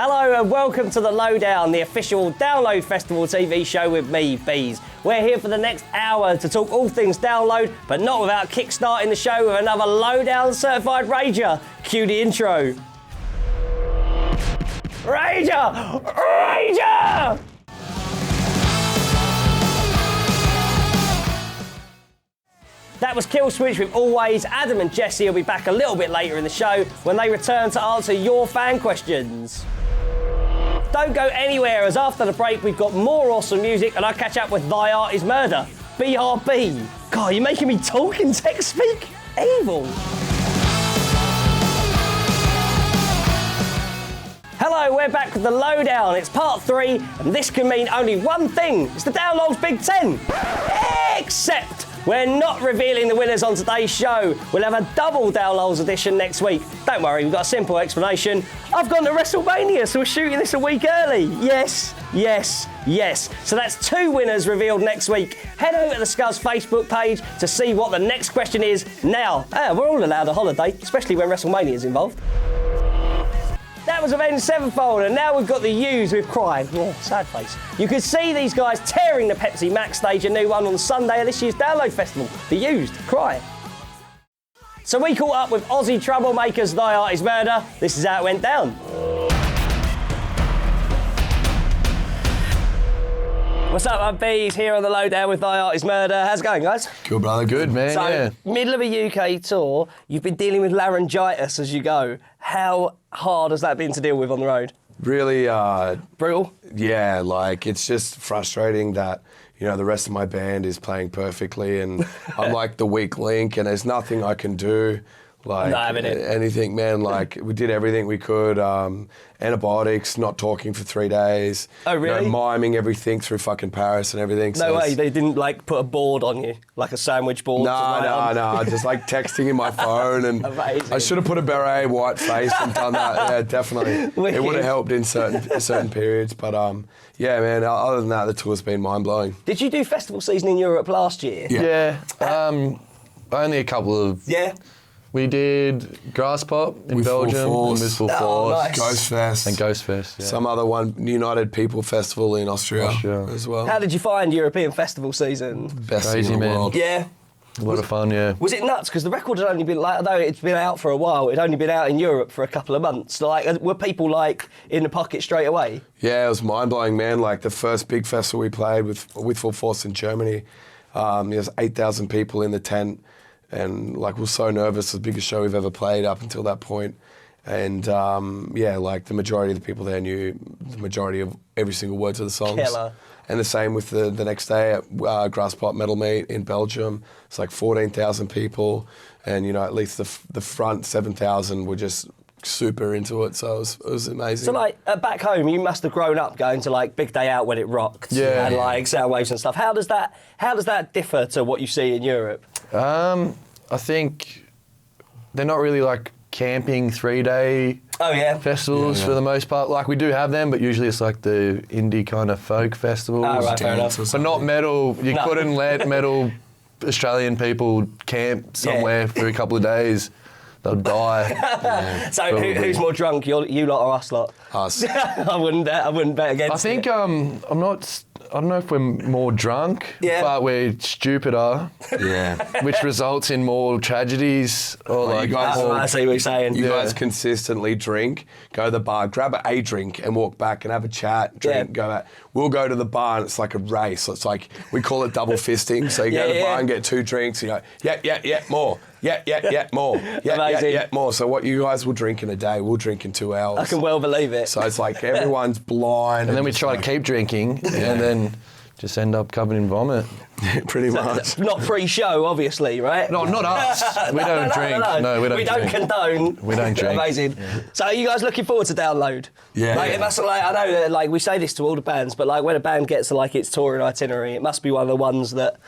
Hello and welcome to the Lowdown, the official Download Festival TV show with me, Bees. We're here for the next hour to talk all things download, but not without kick-starting the show with another Lowdown certified rager. Cue the intro. Rager! Rager! That was Killswitch with Always. Adam and Jesse will be back a little bit later in the show when they return to answer your fan questions. Don't go anywhere, as after the break we've got more awesome music and I catch up with Thy Art Is Murder, BRB. God, you're making me talk in text speak? Evil. Hello, we're back with the Lowdown. It's part 3 and this can mean only one thing. It's the Downloads Big 10. Except we're not revealing the winners on today's show. We'll have a double Downloads edition next week. Don't worry, we've got a simple explanation. I've gone to WrestleMania, so we're shooting this a week early. Yes, yes, yes. So that's 2 winners revealed next week. Head over to the Scuzz Facebook page to see what the next question is now. We're all allowed a holiday, especially when WrestleMania is involved. That was Avenged Sevenfold, and now we've got the U's with Cry. Oh, sad face. You could see these guys tearing the Pepsi Max stage, a new one on Sunday of this year's Download Festival. The U's, Cry. So we caught up with Aussie troublemakers Thy Art Is Murder. This is how it went down. What's up, I'm Bees, here on the Lowdown with Thy Art Is Murder. How's it going, guys? Good, brother. Good, man. So, yeah. Middle of a UK tour, you've been dealing with laryngitis as you go. How hard has that been to deal with on the road? Really, Brutal? yeah, like, it's just frustrating that, you know, the rest of my band is playing perfectly and I'm like the weak link and there's nothing I can do. Like, anything, man, like, we did everything we could. Antibiotics, not talking for 3 days. Oh, really? You know, miming everything through fucking Paris and everything. No way, they didn't, like, put a board on you, like a sandwich board? No, just, like, texting in my phone. And amazing. I should have put a beret, white face, and done that. Yeah, definitely. Wicked. It would have helped in certain periods. But, yeah, man, other than that, the tour's been mind-blowing. Did you do festival season in Europe last year? Yeah. Only a couple of... Yeah? We did Grass Pop in Belgium and Wistful Force. Nice. Ghost Fest. And Ghost Fest, yeah. Some other one, United People Festival in Austria as well. How did you find European festival season? Best Crazy, in the man. world. Yeah. A lot of fun, yeah. Was it nuts? Because the record had only been, like, although it's been out for a while, it'd only been out in Europe for a couple of months. Like, were people, like, in the pocket straight away? Yeah, it was mind-blowing, man. Like, the first big festival we played with Full Force in Germany, there's 8,000 people in the tent. And, like, we were so nervous. It was the biggest show we've ever played up until that point. And, yeah, like, the majority of the people there knew the majority of every single word to the songs. Killer. And the same with the next day at Grass Pop Metal Meet in Belgium. It's like 14,000 people. And, you know, at least the front 7,000 were just super into it. So it was amazing. So, like, back home, you must have grown up going to, like, Big Day Out when it rocked. Yeah. And, like, sound waves and stuff. How does that differ to what you see in Europe? I think they're not really like camping 3-day festivals for the most part. Like, we do have them, but usually it's like the indie kind of folk festivals. Oh, right, fair enough. But not metal. You couldn't let metal Australian people camp somewhere for a couple of days. They'll die. So who's more drunk, you lot or us lot? Us. I wouldn't bet against I think it. I don't know if we're more drunk, but we're stupider. Yeah. Which results in more tragedies. Or Well, like, you guys- I see what you're saying. You guys consistently drink, go to the bar, grab a drink and walk back and have a chat, drink, go back. We'll go to the bar and it's like a race. It's like, we call it double fisting. So you go to the bar and get 2 drinks, and you go, more. More. More. So what you guys will drink in a day, we'll drink in 2 hours. I can well believe it. So it's like everyone's blind. And then we try to keep drinking and then just end up covered in vomit. Pretty much. Not pre-show, obviously, right? No, not us. We don't drink. No, we don't We don't drink. condone. We don't drink. Amazing. Yeah. So are you guys looking forward to Download? Yeah. Like, it must, like, I know that, like, we say this to all the bands, but, like, when a band gets to, like, its touring itinerary, it must be one of the ones that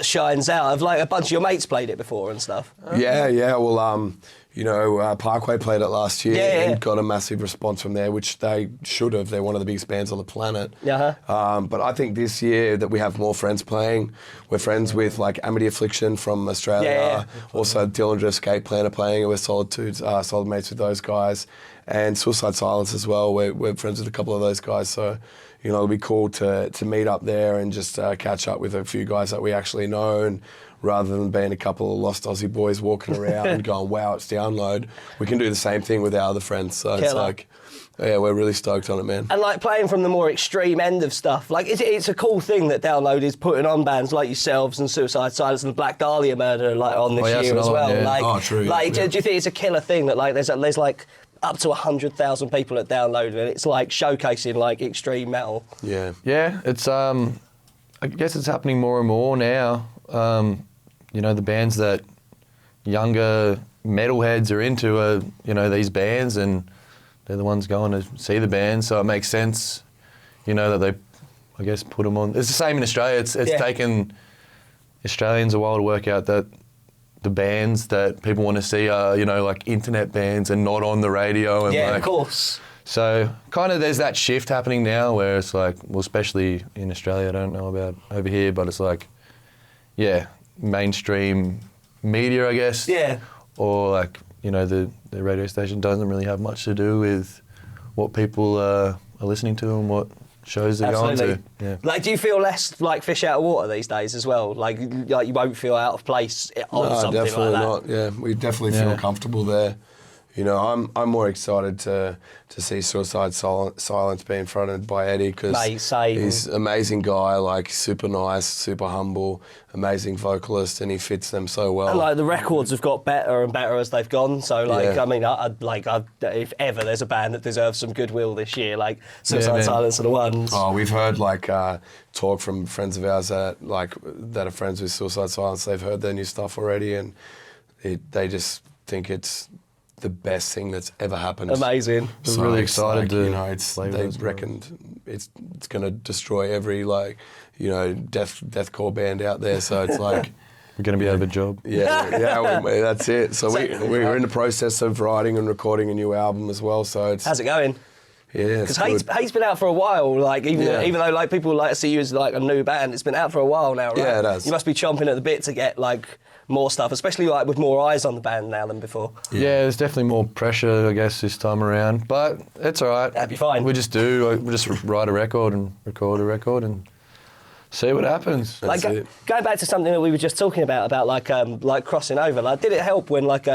shines out. Have, like, a bunch of your mates played it before and stuff? Yeah. Well, you know, Parkway played it last year and got a massive response from there, which they should have. They're one of the biggest bands on the planet. But I think this year that we have more friends playing. We're friends with, like, Amity Affliction from Australia. Also, Dillinger Escape Plan are playing, and we're solid mates with those guys. and Suicide Silence as well. We're friends with a couple of those guys, so it'll be cool to meet up there and just catch up with a few guys that we actually know, and rather than being a couple of lost Aussie boys walking around and going, wow, it's Download, we can do the same thing with our other friends. So it's like, yeah, we're really stoked on it, man. And like playing from the more extreme end of stuff, like it's a cool thing that Download is putting on bands like yourselves and Suicide Silence and the Black Dahlia Murder like on this year as well. Yeah. Like, true. Like, do you think it's a killer thing that like there's like up to 100,000 people at Download and it's like showcasing like extreme metal? Yeah. Yeah, it's I guess it's happening more and more now. The bands that younger metalheads are into are, these bands, and they're the ones going to see the band, so it makes sense, that they, I guess, put them on. It's the same in Australia. It's taken Australians a while to work out that the bands that people want to see are, like internet bands and not on the radio. And of course. So kind of there's that shift happening now where it's like, well, especially in Australia, I don't know about over here, but it's like, mainstream media, I guess. Yeah. Or like, the radio station doesn't really have much to do with what people are listening to and what shows they're going to. Yeah. Like, do you feel less like fish out of water these days as well? Like you won't feel out of place on something definitely like that? not. Yeah, we definitely feel comfortable there. I'm more excited to see Suicide Silence being fronted by Eddie, because he's an amazing guy, like super nice, super humble, amazing vocalist, and he fits them so well. And like the records have got better and better as they've gone. So like, I mean, if ever there's a band that deserves some goodwill this year, like Suicide Silence are the ones. Oh, we've heard like talk from friends of ours that are friends with Suicide Silence. They've heard their new stuff already, and they just think it's the best thing that's ever happened. Amazing. So I'm really excited to they reckoned it's going to destroy every deathcore band out there. So it's like we're going to be out of a job. Yeah, that's it. So we're in the process of writing and recording a new album as well. So how's it going? Yeah, because Hate's been out for a while. Like even though like people like to see you as like a new band, it's been out for a while now, right? Yeah, it has. You must be chomping at the bit to get like more stuff, especially like with more eyes on the band now than before. Yeah, there's definitely more pressure, I guess, this time around. But it's all right. That'd be fine. We just write a record and record a record and see what happens. Like going back to something that we were just talking about like crossing over. Like, did it help when like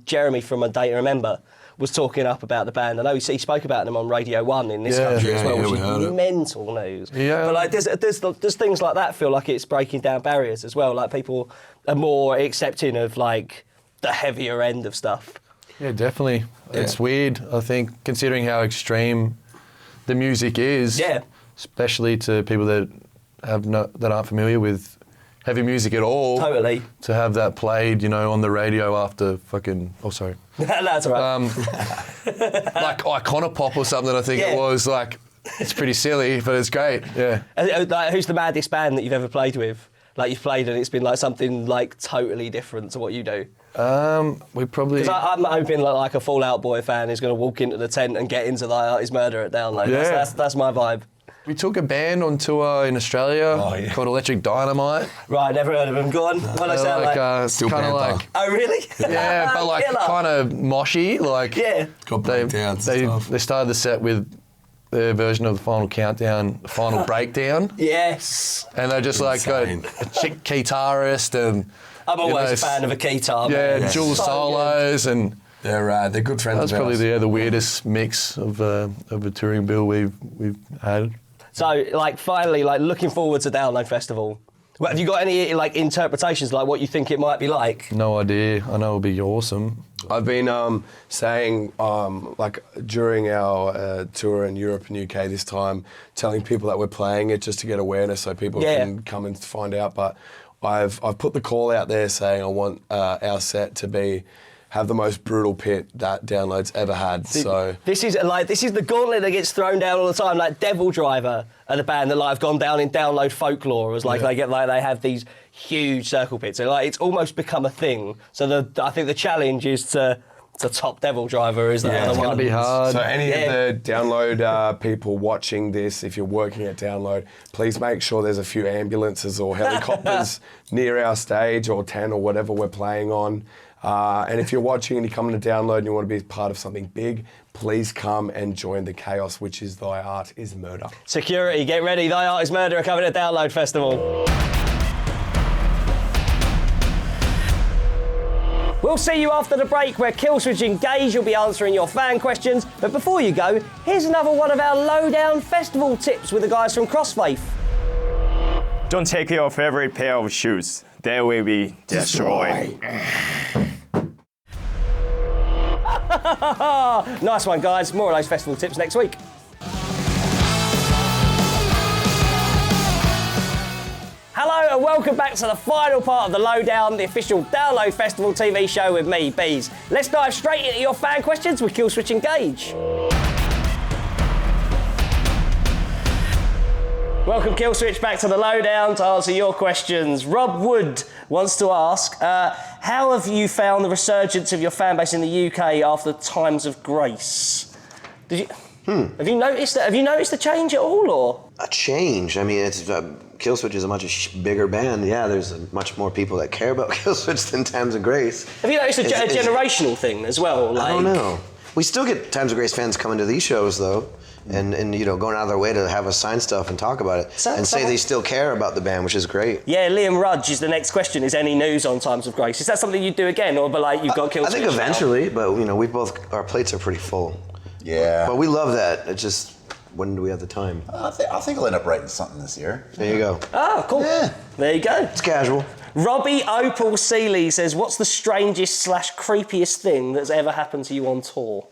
Jeremy from A Day to Remember was talking up about the band? I know he spoke about them on Radio 1 in this country as well, which is mental news. Yeah. But like, does things like that feel like it's breaking down barriers as well? Like people are more accepting of like the heavier end of stuff. Yeah, definitely. Yeah. It's weird, I think, considering how extreme the music is. Yeah. Especially to people that aren't familiar with heavy music at all. Totally. To have that played, on the radio after fucking... Oh, sorry. That's all right. Like Iconopop or something, I think it was. Like, it's pretty silly, but it's great. Yeah. Like, who's the maddest band that you've ever played with? Like, you've played and it's been like something like totally different to what you do? We probably... Because I'm hoping like a Fall Out Boy fan is going to walk into the tent and get into the Artist Murder at Download. Yeah. That's my vibe. We took a band on tour in Australia called Electric Dynamite. Right, never heard of them. Go on. What I sound like? Still kind of like. Oh, really? Yeah, but like kind of moshy. Like got breakdowns and stuff. They started the set with their version of the Final Countdown, the Final Breakdown. Yes. And they just like got a chick guitarist and. I'm always a fan of a guitar. Yeah, dual solos and. They're good friends. That's probably the weirdest mix of a touring bill we've had. So, like, finally, like, looking forward to Download Festival. Well, have you got any, like, interpretations, like, what you think it might be like? No idea. I know it'll be awesome. I've been saying, like, during our tour in Europe and UK this time, telling people that we're playing it just to get awareness so people can come and find out. But I've put the call out there saying I want our set to have the most brutal pit that Download's ever had. So this is the gauntlet that gets thrown down all the time. Like Devil Driver are the band that like have gone down in Download folklore as like they have these huge circle pits. So like it's almost become a thing. So I think the challenge is to top Devil Driver. Is that it's going to be hard. So any of the Download people watching this, if you're working at Download, please make sure there's a few ambulances or helicopters near our stage or 10 or whatever we're playing on. And if you're watching and you're coming to download and you want to be part of something big, please come and join the chaos, which is Thy Art is Murder. Security, get ready. Thy Art is Murder are coming to Download Festival. We'll see you after the break where Killswitch Engage will be answering your fan questions. But before you go, here's another one of our Lowdown festival tips with the guys from Crossfaith. Don't take your favorite pair of shoes. They will be destroyed. Nice one, guys. More of those festival tips next week. Hello and welcome back to the final part of the Lowdown, the official Download Festival TV show with me, Bees. Let's dive straight into your fan questions with Killswitch Engage. Welcome, Killswitch, back to the Lowdown to answer your questions. Rob Wood wants to ask, how have you found the resurgence of your fan base in the UK after Times of Grace? Have you noticed that? Have you noticed a change at all, or a change? I mean, it's Killswitch is a much bigger band. Yeah, there's much more people that care about Killswitch than Times of Grace. Have you noticed a generational thing as well? Like, I don't know. We still get Times of Grace fans coming to these shows though, and you know, going out of their way to have us sign stuff and talk about it, and say they still care about the band, which is great. Yeah, Liam Rudge is the next question. Is any news on Times of Grace? Is that something you'd do again, or but like you've got Killswitch? I think eventually, but you know, our plates are pretty full. Yeah. But we love that. It's just, when do we have the time? I think I'll end up writing something this year. There you go. Oh, cool. Yeah. There you go. It's casual. Robbie Opal Seeley says, what's the strangest / creepiest thing that's ever happened to you on tour?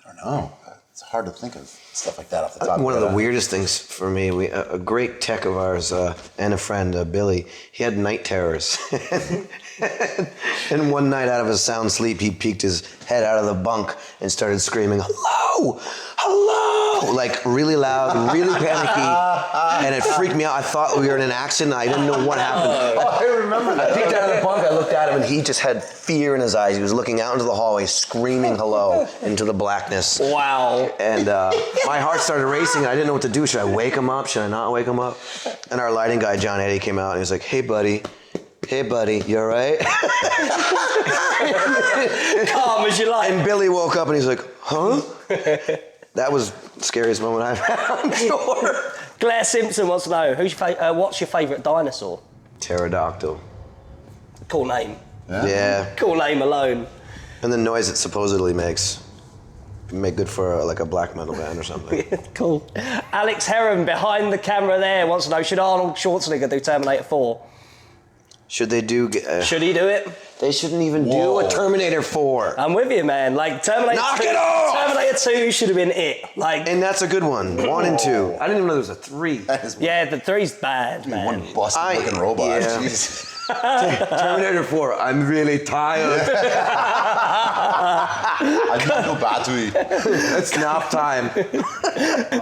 I don't know. It's hard to think of stuff like that off the top of my One of head. the weirdest things for me, a great tech of ours and a friend, Billy, he had night terrors. And one night out of his sound sleep, he peeked his head out of the bunk and started screaming, "Hello! Hello!" Like really loud, really panicky. And it freaked me out. I thought we were in an accident. I didn't know what happened. I remember that. I peeked out of the bunk, I looked at him, and he just had fear in his eyes. He was looking out into the hallway, screaming hello into the blackness. Wow. And my heart started racing, and I didn't know what to do. Should I wake him up? Should I not wake him up? And our lighting guy, John Eddie, came out, and he was like, "Hey, buddy, you all right?" Calm as you like. And Billy woke up, and he's like, "Huh?" That was the scariest moment I've had on tour. Claire Simpson wants to know, what's your favourite dinosaur? Pterodactyl. Cool name. Yeah. Cool name alone. And the noise it supposedly makes. Make good for like a black metal band or something. Cool. Alex Heron behind the camera there wants to know, should Arnold Schwarzenegger do Terminator 4? Should they do... Should he do it? They shouldn't even do a Terminator 4. I'm with you, man. Like, Terminator Knock 2, it off! Terminator 2 should have been it. Like, And that's a good one. 1 and 2. I didn't even know there was a 3. That is yeah, the 3's bad, man. one busted looking robot. yeah. Jesus. Terminator 4, I'm really tired. I need no battery. It's nap time.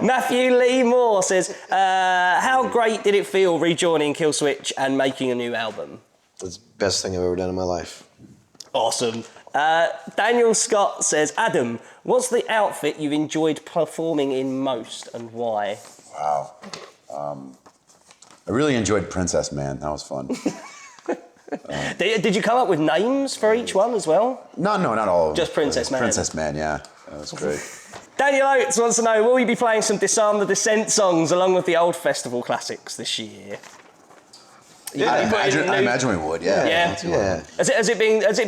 Matthew Lee Moore says, how great did it feel rejoining Killswitch and making a new album? It's the best thing I've ever done in my life. Awesome. Daniel Scott says, Adam, what's the outfit you've enjoyed performing in most and why? Wow. I really enjoyed Princess Man. That was fun. Did you come up with names for each one as well? No, not all of them. Just Princess Man. Princess Man, yeah. That was great. Daniel Oates wants to know, will you be playing some Disarm the Descent songs along with the old festival classics this year? I imagine we would, yeah. Yeah. Has it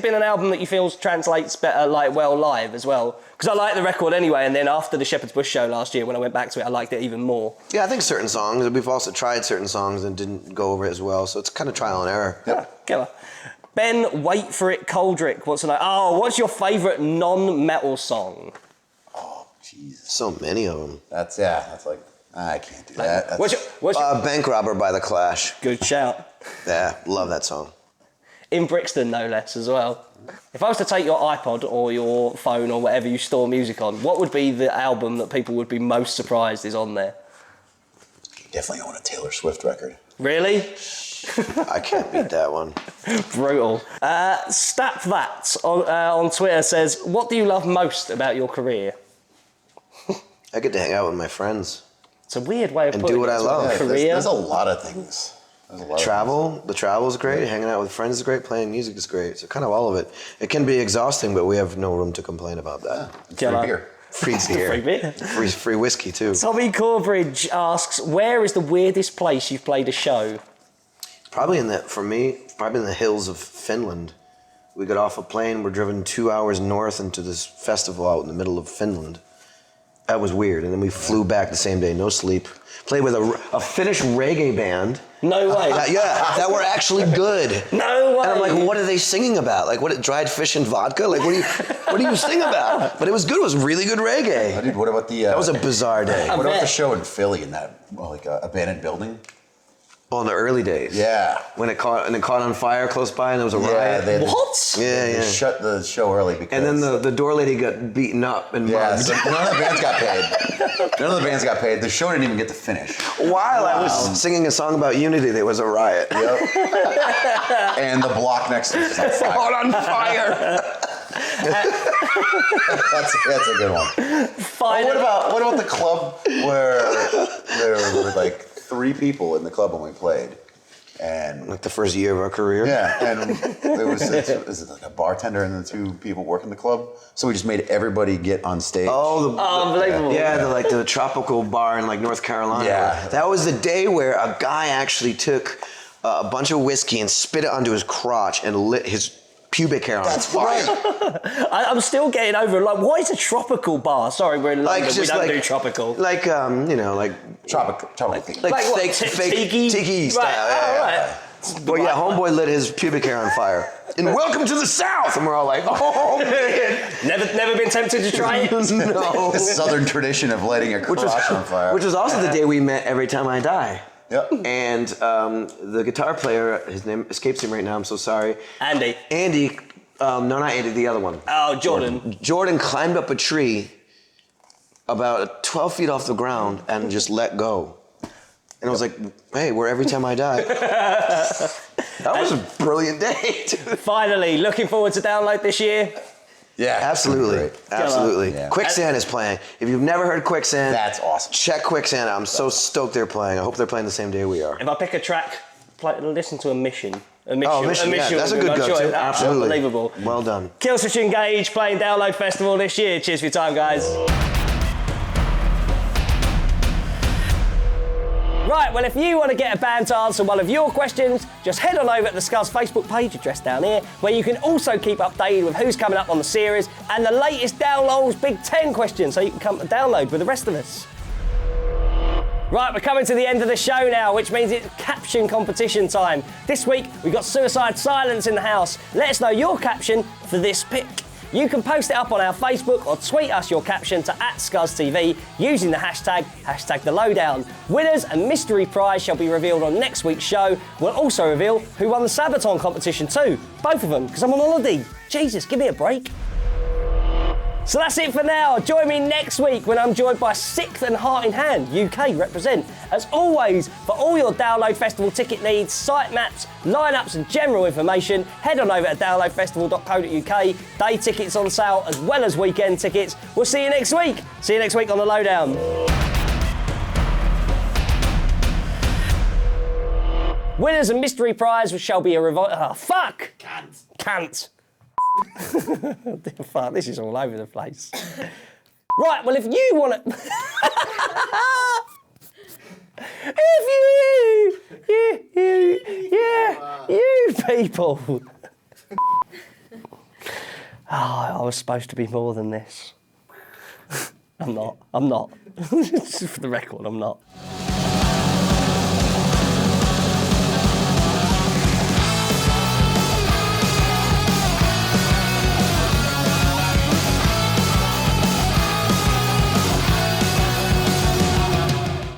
been an album that you feel translates better, like, well live as well? Because I like the record anyway, and then after the Shepherd's Bush show last year, when I went back to it, I liked it even more. Yeah, I think certain songs, we've also tried certain songs and didn't go over it as well, so it's kind of trial and error. Yep. Killer. Ben, Wait For It Coldrick wants to know, what's your favourite non-metal song? Oh, Jesus. So many of them. That's like, I can't do that. What's your Bank Robber by The Clash. good shout? Yeah, love that song. In Brixton, no less, as well. If I was to take your iPod or your phone or whatever you store music on, what would be the album that people would be most surprised is on there? Definitely own a Taylor Swift record. Really? I can't beat that one. Brutal. Stap That on Twitter says, what do you love most about your career? I get to hang out with my friends. It's a weird way of And putting do what it. I love. Yeah, Career. there's a lot of things. The travel is great. Hanging out with friends is great. Playing music is great. So kind of all of it. It can be exhausting, but we have no room to complain about that. Free beer. Free beer. Free beer. Free whiskey too. Tommy Corbridge asks, where is the weirdest place you've played a show? Probably in the hills of Finland. We got off a plane. We're driven 2 hours north into this festival out in the middle of Finland. That was weird. And then we flew back the same day, no sleep. Played with a Finnish reggae band. No way. That were actually good. No way. And I'm like, what are they singing about? Like, what? Dried fish and vodka? Like, what do you sing about? But it was good. It was really good reggae. Oh, dude, what about the? That was a bizarre day. What about the show in Philly in that abandoned building? Oh, in the early days. Yeah. When it caught on fire close by and there was a riot. What? They shut the show early because. And then the door lady got beaten up and mugged. So none of the bands got paid. None of the bands got paid. The show didn't even get to finish. While I was singing a song about unity, there was a riot. Yep. And the block next to us was on fire. That's a good one. What about the club where there were like 3 people in the club when we played, and like the first year of our career. Yeah, and there was is it like a bartender and the 2 people working the club? So we just made everybody get on stage. Unbelievable. Yeah, the tropical bar in like North Carolina. Yeah. That was the day where a guy actually took a bunch of whiskey and spit it onto his crotch and lit his pubic hair on fire. I'm still getting over it. Like, what is a tropical bar? Sorry, we're in London. We don't do tropical. Like, like tropical. Like what, fake tiki? tiki style. Right. But yeah, homeboy lit his pubic hair on fire. And welcome to the South! And we're all like, oh man. Never been tempted to try it? No. The Southern tradition of lighting a crotch on fire. Which was also the day we met Every Time I Die. Yep. And the guitar player, his name escapes me right now, I'm so sorry. Andy. No, not Andy, the other one. Oh, Jordan. Jordan climbed up a tree about 12 feet off the ground and just let go. And I was like, hey, we're Every Time I Die. That was a brilliant day. Finally, looking forward to Download this year. Yeah, absolutely. Absolutely. Yeah. Quicksand is playing. If you've never heard Quicksand, that's awesome. Check Quicksand out. I'm so stoked they're playing. I hope they're playing the same day we are. If I pick a track, listen to Mission. Mission. Yeah, that's a good go-to. Absolutely. Unbelievable. Well done. Killswitch Engage playing Download Festival this year. Cheers for your time, guys. Right, well, if you want to get a band to answer one of your questions, just head on over to the Scuzz Facebook page addressed down here, where you can also keep updated with who's coming up on the series and the latest Download's Big 10 questions, so you can come to Download with the rest of us. Right, we're coming to the end of the show now, which means it's caption competition time. This week, we've got Suicide Silence in the house. Let us know your caption for this pick. You can post it up on our Facebook or tweet us your caption to @ScuzzTV using the hashtag the Lowdown. Winners and mystery prize shall be revealed on next week's show. We'll also reveal who won the Sabaton competition too. Both of them, because I'm on holiday. Jesus, give me a break. So that's it for now. Join me next week when I'm joined by Sixth and Heart in Hand, UK represent. As always, for all your Download Festival ticket needs, site maps, lineups and general information, head on over to downloadfestival.co.uk. Day tickets on sale as well as weekend tickets. We'll see you next week. See you next week on The Lowdown. Winners and mystery prize shall be a Can't. Fuck, this is all over the place. Right, well, if you want to... you people. I was supposed to be more than this. I'm not. For the record, I'm not.